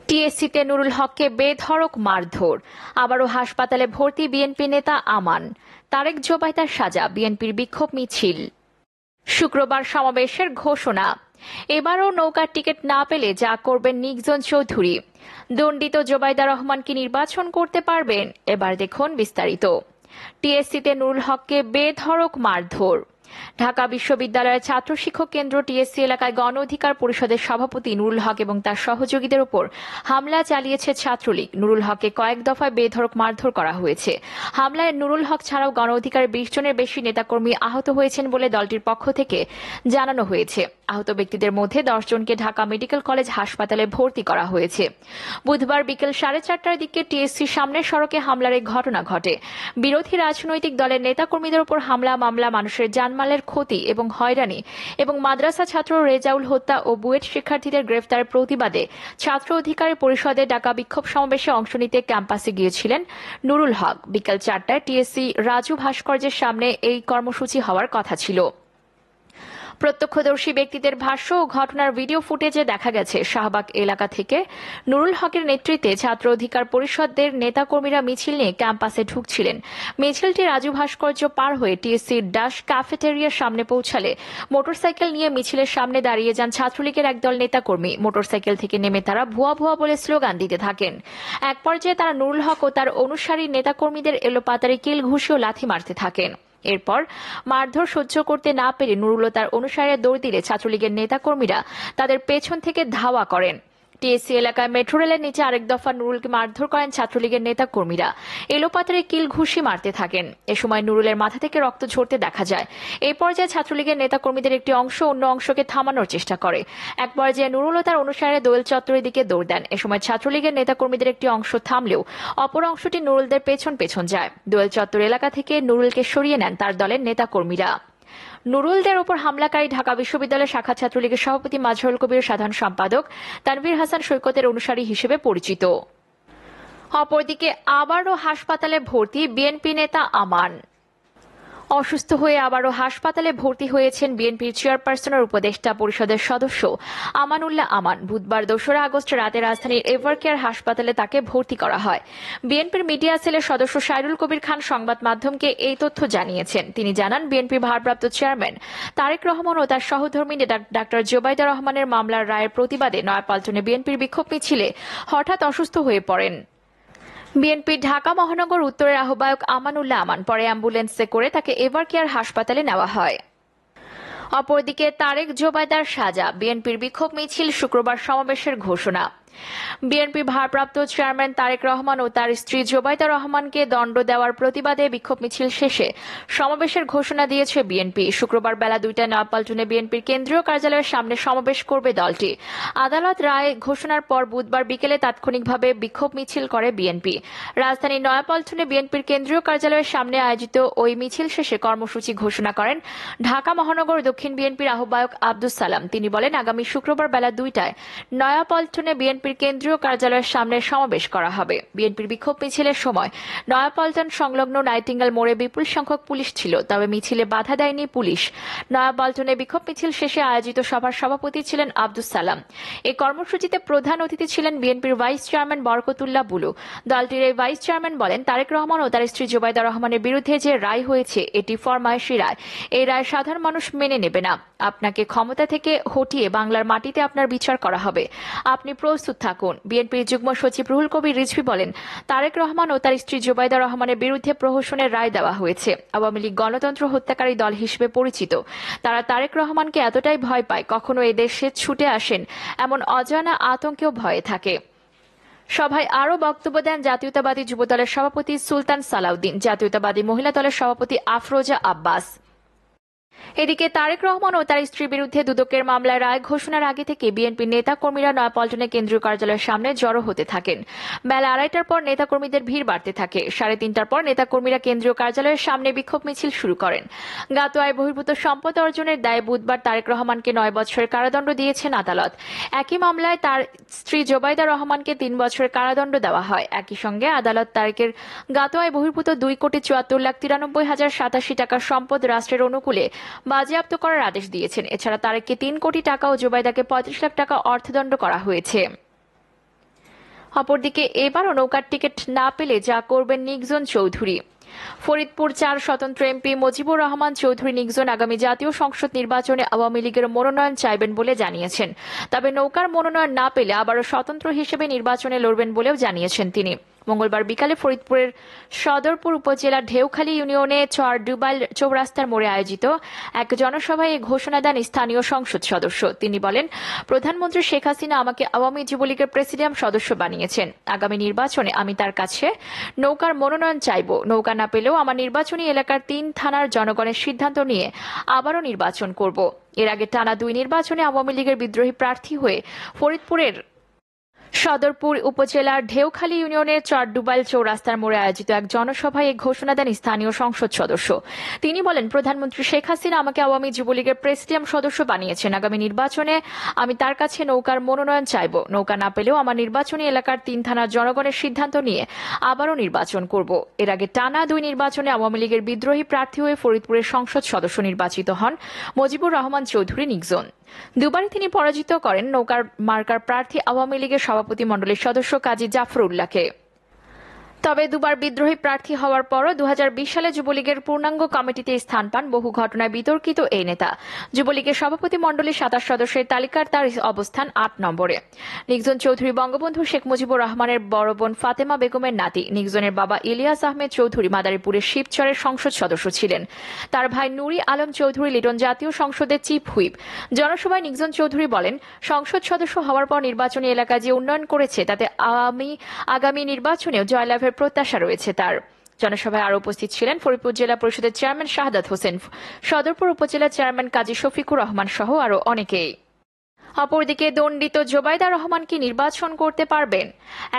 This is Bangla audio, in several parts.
টিএসসিতে নুরুল হককে বেধড়ক মারধর, আবারও হাসপাতালে ভর্তি বিএনপি নেতা আমান। তারেক জোবাইদার সাজা, বিএনপির বিক্ষোভ মিছিল। শুক্রবার সমাবেশের ঘোষণা, এবারও নৌকার টিকিট না পেলে যা করবেন নিকজন চৌধুরী। দণ্ডিত জোবাইদা রহমান কি নির্বাচন করতে পারবেন? এবার দেখুন বিস্তারিত। টিএসসিতে নুরুল হককে বেধড়ক মারধর। ঢাকা বিশ্ববিদ্যালয়ের ছাত্র শিক্ষক কেন্দ্র টিএসসি এলাকায় গণ অধিকার পরিষদের সভাপতি নুরুল হক এবং তার সহযোগীদের উপর হামলা চালিয়েছে ছাত্রলীগ। নুরুল হককে কয়েক দফায় বেধড়ক মারধর করা হয়েছে। হামলায় নুরুল হক ছাড়াও গণ অধিকারের 20 জনের বেশি নেতাকর্মী আহত হয়েছেন বলে দলটির পক্ষ থেকে জানানো হয়েছে। আহত ব্যক্তিদের মধ্যে 10 জনকে ঢাকা মেডিকেল কলেজ হাসপাতালে ভর্তি করা হয়েছে। বুধবার বিকেল 4:30টার দিকে টিএসসির সামনের সড়কে হামলার এই ঘটনা ঘটে। বিরোধী রাজনৈতিক দলের নেতাকর্মীদের উপর হামলা মামলা, মানুষের জানমালের ক্ষতি এবং হয়রানি এবং মাদ্রাসা ছাত্র রেজাউল হত্যা ও বুয়েট শিক্ষার্থীদের গ্রেফতারের প্রতিবাদে ছাত্র অধিকার পরিষদে ডাকা বিক্ষোভ সমাবেশে অংশ নিতে ক্যাম্পাসে গিয়েছিলেন নুরুল হক। বিকেল 4টায় টিএসসি রাজু ভাস্কর্যের সামনে এই কর্মসূচি হওয়ার কথা ছিল। প্রত্যক্ষদর্শী ব্যক্তিদের ভাষ্য ও ঘটনার ভিডিও ফুটেজে দেখা গেছে, শাহবাগ এলাকা থেকে নুরুল হকের নেতৃত্বে ছাত্র অধিকার পরিষদের নেতাকর্মীরা মিছিল নিয়ে ক্যাম্পাসে ঢুকছিলেন। মিছিলটি রাজু ভাস্কর্য পার হয়ে টিএসসির ডাশ ক্যাফেটেরিয়ার সামনে পৌঁছালে মোটরসাইকেল নিয়ে মিছিলের সামনে দাঁড়িয়ে যান ছাত্রলীগের একদল নেতাকর্মী। মোটরসাইকেল থেকে নেমে তারা ভুয়া ভুয়া বলে স্লোগান দিতে থাকেন। এক পর্যায়ে তারা নুরুল হক ও তার অনুসারী নেতাকর্মীদের এলোপাতাড়ি কিল ঘুষি ও লাথি মারতে থাকেন। এরপর মারধর সহ্য করতে না পেরে নুরুল ও তার অনুসারীরা দৌড় দিলে ছাত্রলীগের নেতাকর্মীরা তাদের পেছন থেকে ধাওয়া করেন। টিএসসি এলাকায় মেট্রো রেলের নিচে আরেক দফা নুরুলকে মারধর করেন ছাত্রলীগের নেতাকর্মীরা। এলোপাতাড়ি কিল ঘুষি মারতে থাকেন। এ সময় নুরুলের মাথা থেকে রক্ত ঝরতে দেখা যায়। এই পর্যায়ে ছাত্রলীগের নেতাকর্মীদের একটি অংশ অন্য অংশকে থামানোর চেষ্টা করে। এক পর্যায়ে নুরুল ও তার অনুসারীরা দোয়েল চত্বরের দিকে দৌড় দেন। এ সময় ছাত্রলীগের নেতাকর্মীদের একটি অংশ থামলেও অপর অংশটি নুরুলদের পেছন পেছন যায়। দোয়েল চত্বর এলাকা থেকে নুরুলকে সরিয়ে নেন তার দলের নেতাকর্মীরা। নুরুলদের উপর হামলাকারী ঢাকা বিশ্ববিদ্যালয় শাখা ছাত্রলীগের সভাপতি মাজহারুল কবির, সাধারণ সম্পাদক তানভীর হাসান সৈকতের অনুসারী হিসেবে পরিচিত। অপরদিকে আবারও হাসপাতালে ভর্তি বিএনপি নেতা আমান। অসুস্থ হয়ে আবারও হাসপাতালে ভর্তি হয়েছেন বিএনপির চেয়ারপারসনের উপদেষ্টা পরিষদের সদস্য আমানুল্লাহ আমান। বুধবার 2 আগস্ট রাতে রাজধানীর এভারকেয়ার হাসপাতালে তাকে ভর্তি করা হয়। বিএনপির মিডিয়া সেলের সদস্য সাইরুল কবির খান সংবাদ মাধ্যমকে এই তথ্য জানিয়েছেন। তিনি জানান, বিএনপির ভারপ্রাপ্ত চেয়ারম্যান তারেক রহমান ও তার সহধর্মী ডাক্তার জোবাইদা রহমানের মামলার রায়ের প্রতিবাদে নয়াপল্টনে বিএনপির বিক্ষোভ মিছিলে হঠাৎ অসুস্থ হয়ে পড়েন। বিএনপির ঢাকা মহানগর উত্তরের আহ্বায়ক আমানুল্লাহ আমান। পরে অ্যাম্বুলেন্সে করে তাকে এভারকেয়ার হাসপাতালে নেওয়া হয়। অপরদিকে তারেক জোবাইদার সাজা, বিএনপির বিক্ষোভ মিছিল, শুক্রবার সমাবেশের ঘোষণা। বিএনপি ভারপ্রাপ্ত চেয়ারম্যান তারেক রহমান ও তার স্ত্রী জোবাইদা রহমানকে দণ্ড দেওয়ার প্রতিবাদে বিক্ষোভ মিছিল শেষে সমাবেশের ঘোষণা দিয়েছে বিএনপি। শুক্রবার বেলা 2টায় নয়াপল্টনে বিএনপির কেন্দ্রীয় কার্যালয়ের সামনে সমাবেশ করবে দলটি। আদালত রায় ঘোষণার পর বুধবার বিকেলে তাৎক্ষণিকভাবে বিক্ষোভ মিছিল করে বিএনপি। রাজধানীর নয়াপল্টনে বিএনপির কেন্দ্রীয় কার্যালয়ের সামনে আয়োজিত ওই মিছিল শেষে কর্মসূচি ঘোষণা করেন ঢাকা মহানগর দক্ষিণ বিএনপির আহ্বায়ক আব্দুস সালাম। তিনি বলেন, আগামী শুক্রবার বেলা 2টায় নয়াপল্টনে বিএনপির কেন্দ্রীয় কার্যালয়ের সামনে সমাবেশ করা হবে। বিএনপির বিক্ষোভ মিছিলের সময় নয়াপল্টন সংলগ্ন নাইটিঙ্গেল মোড়ে বিপুল সংখ্যক পুলিশ ছিল, তবে মিছিলে বাধা দেয়নি পুলিশ। নয়াপল্টনে বিক্ষোভ মিছিল শেষে আয়োজিত সভার সভাপতি ছিলেন আব্দুস সালাম। এই কর্মসূচিতে প্রধান অতিথি ছিলেন বিএনপির ভাইস চেয়ারম্যান বরকতুল্লাহ বুলু। দলটির এই ভাইস চেয়ারম্যান বলেন, তারেক রহমান ও তার স্ত্রী জোবাইদা রহমানের বিরুদ্ধে যে রায় হয়েছে এটি ফরমায়েশি রায়। এই রায় সাধারণ মানুষ মেনে নেবে না। আপনাকে ক্ষমতা থেকে হটিয়ে বাংলার মাটিতে আপনার বিচার করা হবে। আপনি প্রস্তুত থাকুন। বিএনপির যুগ্ম সচিব রুহুল কবির রিজভী বলেন, তারেক রহমান ও তার স্ত্রী জোবাইদা রহমানের বিরুদ্ধে প্রহসনের রায় দেওয়া হয়েছে। আওয়ামী লীগ গণতন্ত্র হত্যাকারী দল হিসেবে পরিচিত। তারা তারেক রহমানকে এতটাই ভয় পায়, কখনো এই দেশে ছুটে আসেন এমন অজানা আতঙ্কেও ভয়ে থাকে। সভায় আরও বক্তব্য দেন জাতীয়তাবাদী যুবদলের সভাপতি সুলতান সালাউদ্দিন, জাতীয়তাবাদী মহিলা দলের সভাপতি আফরোজা আব্বাস। এদিকে তারেক রহমান ও তার স্ত্রীর বিরুদ্ধে দুদকের মামলায় রায় ঘোষণার আগে থেকে বিএনপির নেতাকর্মীরা নয়াপল্টনে কেন্দ্রীয় কার্যালয়ের সামনে জড়ো হতে থাকেন। বেলা 2:30টার পর নেতাকর্মীদের ভিড় বাড়তে থাকে। 3:30টার পর নেতাকর্মীরা কেন্দ্রীয় কার্যালয়ের সামনে বিক্ষোভ মিছিল শুরু করেন। জ্ঞাত আয় বহির্ভূত সম্পদ অর্জনের দায়ে বুধবার তারেক রহমানকে 9 বছরের কারাদণ্ড দিয়েছেন আদালত। একই মামলায় তার স্ত্রী জোবাইদা রহমানকে 3 বছরের কারাদণ্ড দেওয়া হয়। একই সঙ্গে আদালত তারেকের জ্ঞাত আয় বহির্ভূত 2,74,87,087 টাকার সম্পদ রাষ্ট্রের অনুকূলে বাজেয়াপ্ত করার আদেশ দিয়েছেন। এছাড়া তারেককে 3 কোটি টাকা ও জোবাইদাকে 35 লাখ টাকা অর্থদণ্ড করা হয়েছে। অপরদিকে এবারও নৌকার টিকিট না পেলে যা করবেন নিকজন চৌধুরী। ফরিদপুর ৪ স্বতন্ত্র এমপি মুজিবুর রহমান চৌধুরী নিকজন আগামী জাতীয় সংসদ নির্বাচনে আওয়ামী লীগের মনোনয়ন চাইবেন বলে জানিয়েছেন। তবে নৌকার মনোনয়ন না পেলে আবারও স্বতন্ত্র হিসেবে নির্বাচনে লড়বেন বলেও জানিয়েছেন তিনি। মঙ্গলবার বিকালে ফরিদপুরের সদরপুর উপজেলার ঢেউখালী ইউনিয়নে ডুবাইল চৌরাস্তার মোড়ে আয়োজিত এক জনসভায় এই ঘোষণা দেন স্থানীয় সংসদ সদস্য। তিনি বলেন, প্রধানমন্ত্রী শেখ হাসিনা আমাকে আওয়ামী যুবলীগের প্রেসিডিয়াম সদস্য বানিয়েছেন। আগামী নির্বাচনে আমি তার কাছে নৌকার মনোনয়ন চাইব। নৌকা না পেলেও আমার নির্বাচনী এলাকার ৩ থানার জনগণের সিদ্ধান্ত নিয়ে আবারও নির্বাচন করব। এর আগে টানা ২ নির্বাচনে আওয়ামী লীগের বিদ্রোহী প্রার্থী হয়ে ফরিদপুরের সদরপুর উপজেলার ঢেউখালী ইউনিয়নের ডুবাইল চৌরাস্তার মোড়ে আয়োজিত এক জনসভায় এই ঘোষণা দেন স্থানীয় সংসদ সদস্য। তিনি বলেন, প্রধানমন্ত্রী শেখ হাসিনা আমাকে আওয়ামী যুবলীগের প্রেসিডিয়াম সদস্য বানিয়েছেন। আগামী নির্বাচনে আমি তার কাছে নৌকার মনোনয়ন চাইব। নৌকা না পেলেও আমার নির্বাচনী এলাকার ৩ থানার জনগণের সিদ্ধান্ত নিয়ে আবারও নির্বাচন করব। এর আগে টানা ২ নির্বাচনে আওয়ামী লীগের বিদ্রোহী প্রার্থী হয়ে ফরিদপুরের সংসদ সদস্য নির্বাচিত হন মুজিবুর রহমান চৌধুরী নিকজন। দুবারই তিনি পরাজিত করেন নৌকার মার্কার প্রার্থী আওয়ামী লীগের সভাপতি মণ্ডলীর সদস্য কাজী জাফরউল্লাহকে। তবে দুবার বিদ্রোহী প্রার্থী হওয়ার পরও ২০২০ সালে যুবলীগের পূর্ণাঙ্গ কমিটিতে স্থান পান বহু ঘটনায় বিতর্কিত এই নেতা। যুবলীগের সভাপতি মণ্ডলীর ২৭ সদস্যের তালিকার তার অবস্থান ৮ নম্বরে। নিকজন চৌধুরী বঙ্গবন্ধু শেখ মুজিবুর রহমানের বড় বোন ফাতেমা বেগমের নাতি। নিকজনের বাবা ইলিয়াস আহমেদ চৌধুরী মাদারীপুরের শিবচরের সংসদ সদস্য ছিলেন। তার ভাই নুরি আলম চৌধুরী লিটন জাতীয় সংসদের চিফ হুইপ। জনসভায় নিকজন চৌধুরী বলেন, সংসদ সদস্য হওয়ার পর নির্বাচনী এলাকায় যে উন্নয়ন করেছে তাতে আগামী নির্বাচনেও জয়লাভের প্রত্যাশা রয়েছে তার। জনসভায় আরও উপস্থিত ছিলেন ফরিদপুর জেলা পরিষদের চেয়ারম্যান শাহাদাত হোসেন, সদরপুর উপজেলা চেয়ারম্যান কাজী শফিকুর রহমান সহ আরও অনেকেই। অপরদিকে দণ্ডিত জোবাইদা রহমান কি নির্বাচন করতে পারবেন?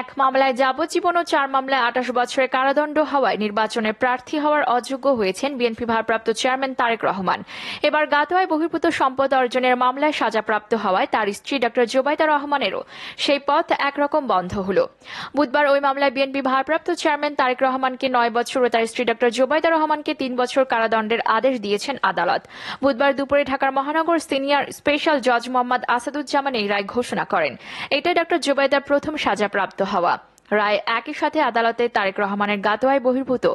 এক মামলায় যাবজ্জীবন ও ৪ মামলায় ২৮ বছরের কারাদণ্ড হওয়ায় নির্বাচনে প্রার্থী হওয়ার অযোগ্য হয়েছেন বিএনপি ভারপ্রাপ্ত চেয়ারম্যান তারেক রহমান। এবার গাতোয়ায় বহির্ভূত সম্পদ অর্জনের মামলায় সাজাপ্রাপ্ত হওয়ায় তার স্ত্রী ডক্টর জোবাইদা রহমানেরও সেই পথ একরকম বন্ধ হল। বুধবার ওই মামলায় বিএনপি ভারপ্রাপ্ত চেয়ারম্যান তারেক রহমানকে ৯ বছর ও তার স্ত্রী ডক্টর জোবাইদা রহমানকে ৩ বছর কারাদণ্ডের আদেশ দিয়েছেন আদালত। বুধবার দুপুরে ঢাকার মহানগর সিনিয়র স্পেশাল জজ মোহাম্মদ আসাদুজ্জামান এই রায় ঘোষণা করেন। এটাই ডক্টর জোবাইদার প্রথম সাজাপ্রাপ্ত হওয়া রায়। একই সাথে আদালতে তারেক রহমানের গাতোয়ায় বহির্ভূত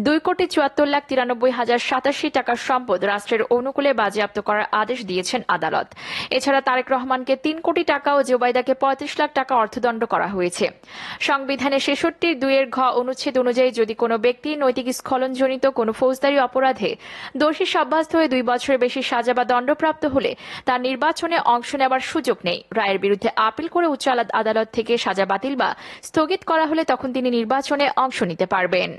২,৭৪,৯৩,০৮৭ টাকার সম্পদ রাষ্ট্রের অনুকূলে বাজেয়াপ্ত করার আদেশ দিয়েছেন আদালত। এছাড়া তারেক রহমানকে ৩ কোটি টাকা ও জোবাইদাকে ৩৫ লাখ টাকা অর্থদণ্ড করা হয়েছে। সংবিধানের ৬৬(২) ঘ অনুচ্ছেদ অনুযায়ী যদি কোনো ব্যক্তি নৈতিক স্খলনজনিত কোনো ফৌজদারি অপরাধে দোষী সাব্যস্ত হয়ে ২ বছরের বেশি সাজা বা দণ্ডপ্রাপ্ত হলে তার নির্বাচনে অংশ নেবার সুযোগ নেই। রায়ের বিরুদ্ধে আপিল করে উচ্চ আদালত থেকে সাজা বাতিল বা স্থগিত করা হলে তখন তিনি নির্বাচনে অংশ নিতে পারবেন।